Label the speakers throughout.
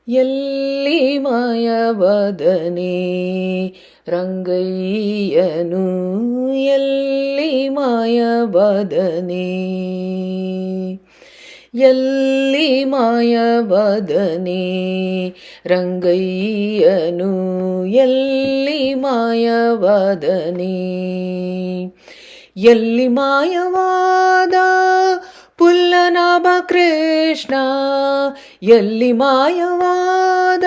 Speaker 1: ಎಲ್ಲಿ ಮಾಯವಾದನೆ ರಂಗಯ್ಯನು, ಎಲ್ಲಿ ಮಾಯವಾದನೆ, ಎಲ್ಲಿ ಮಾಯವಾದನೆ ರಂಗಯ್ಯನು, ಎಲ್ಲಿ ಮಾಯವಾದನೆ, ಎಲ್ಲಿ ಮಾಯವಾದ ಪುಲ್ಲನಾಭ ಕೃಷ್ಣ, ಎಲ್ಲಿ ಮಾಯವಾದ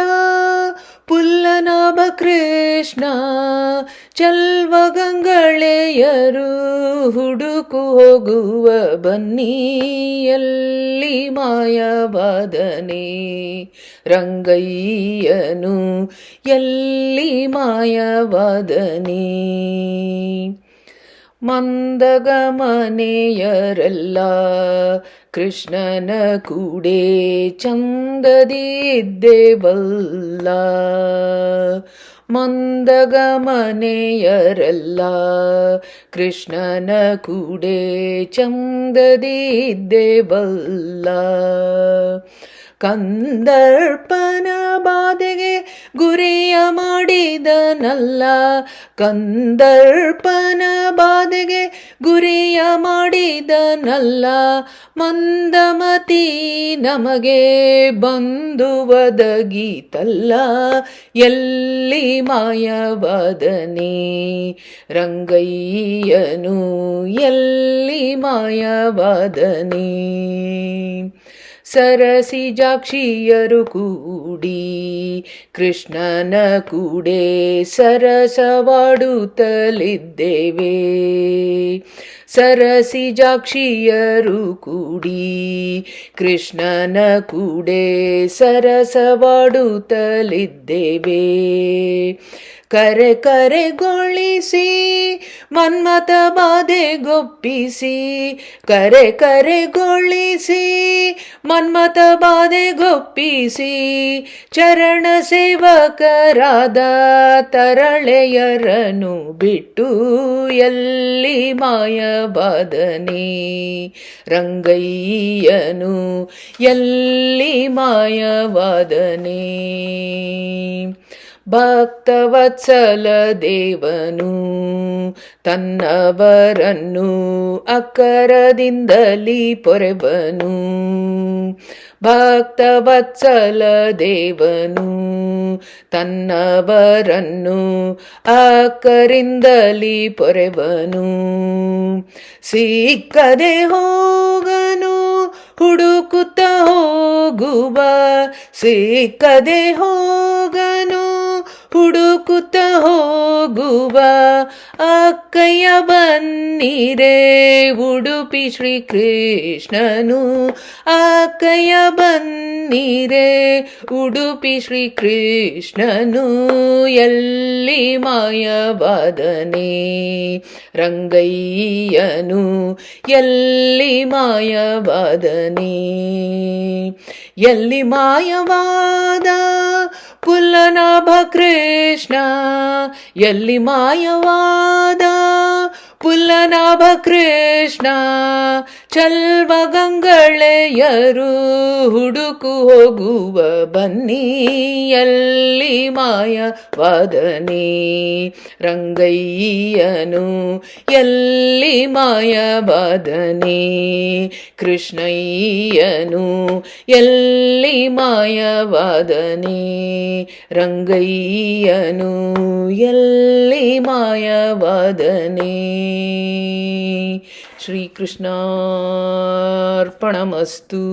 Speaker 1: ಪುಲ್ಲನಾಭ ಕೃಷ್ಣ, ಚಲ್ವ ಗಂಗಳೆಯರು ಹುಡುಕು ಹೋಗುವ ಬನ್ನಿ, ಎಲ್ಲಿ ಮಾಯವಾದನೆ ರಂಗಯ್ಯನು, ಎಲ್ಲಿ ಮಾಯವಾದನೆ. ಮಂದಗಮನೆಯರೆಲ್ಲ ಕೃಷ್ಣನ ಕೂಡೆ ಚಂದದಿ ಇದ್ದೇವಲ್ಲ, ಮಂದಗಮನೆಯರೆಲ್ಲ ಕೃಷ್ಣನ ಕೂಡೆ ಚಂದದಿ ಇದ್ದೇವಲ್ಲ, ಕಂದರ್ಪನ ಬಾಧೆಗೆ ಗುರಿಯ ಮಾಡಿದನಲ್ಲ, ಕಂದರ್ಪನ ಬಾಧೆಗೆ ಗುರಿಯ ಮಾಡಿದನಲ್ಲ, ಮಂದಮತಿ ನಮಗೆ ಬಂದು ಒದಗಿತಲ್ಲ, ಎಲ್ಲಿ ಮಾಯವಾದನೆ ರಂಗಯ್ಯನು, ಎಲ್ಲಿ ಮಾಯವಾದನೆ. ಸರಸಿಜಾಕ್ಷಿಯರು ಕೂಡಿ ಕೃಷ್ಣನ ಕೂಡೆ ಸರಸವಾಡುತ್ತಲಿದ್ದೇವೆ, ಸರಸಿಜಾಕ್ಷಿಯರು ಕೂಡಿ ಕೃಷ್ಣನ ಕೂಡೆ ಸರಸವಾಡುತ್ತಲಿದ್ದೇವೆ, ಕರೆ ಕರೆಗೊಳಿಸಿ ಮನ್ಮಥ ಬಾಧೆಗೊಪ್ಪಿಸಿ, ಕರೆ ಕರೆಗೊಳಿಸಿ ಮನ್ಮಥ ಬಾಧೆಗೊಪ್ಪಿಸಿ, ಚರಣ ಸೇವಕರಾದ ತರಳೆಯರನು ಬಿಟ್ಟು, ಎಲ್ಲಿ ಮಾಯವಾದನೆ ರಂಗಯ್ಯನು, ಎಲ್ಲಿ ಮಾಯವಾದನೆ. ಭಕ್ತವತ್ಸಲ ದೇವನು ತನ್ನವರನ್ನು ಅಕ್ಕರದಿಂದಲಿ ಪೊರೆವನು, ಭಕ್ತವತ್ಸಲ ದೇವನು ತನ್ನವರನ್ನು ಅಕ್ಕರಿಂದಲಿ ಪೊರೆವನು, ಸಿಕ್ಕದೆ ಹೋಗನು ಹುಡುಕುತ್ತ ಹೋಗುವ, ಸಿಕ್ಕದೆ ಹೋಗನು ಹುಡುಕುತ್ತ ಹೋಗುವ, ಅಕ್ಕಯ್ಯ ಬನ್ನಿರೆ ಉಡುಪಿ ಶ್ರೀಕೃಷ್ಣನು, ಅಕ್ಕಯ್ಯ ಬನ್ನಿರೆ ಉಡುಪಿ ಶ್ರೀಕೃಷ್ಣನು, ಎಲ್ಲಿ ಮಾಯವಾದನೆ ರಂಗಯ್ಯನು, ಎಲ್ಲಿ ಮಾಯವಾದನೆ. ಎಲ್ಲಿ ಮಾಯವಾದ ಪುಲ್ಲನಾಭ ಕೃಷ್ಣ, ಎಲ್ಲಿ ಮಾಯವಾದ ಪುಲ್ಲನಾಭ ಕೃಷ್ಣ, ಚಲ್ವ ಗಂಗಳೆಯರು ಹುಡುಕು ಹೋಗುವ ಬನ್ನಿ, ಎಲ್ಲಿ ಮಾಯವಾದನೆ ರಂಗಯ್ಯನು, ಎಲ್ಲಿ ಮಾಯವಾದನೆ ಕೃಷ್ಣಯ್ಯನು, ಎಲ್ಲಿ ಮಾಯವಾದನೆ ರಂಗಯ್ಯನು, ಎಲ್ಲಿ ಮಾಯವಾದನೆ. ಶ್ರೀಕೃಷ್ಣಾರ್ಪಣಮಸ್ತು.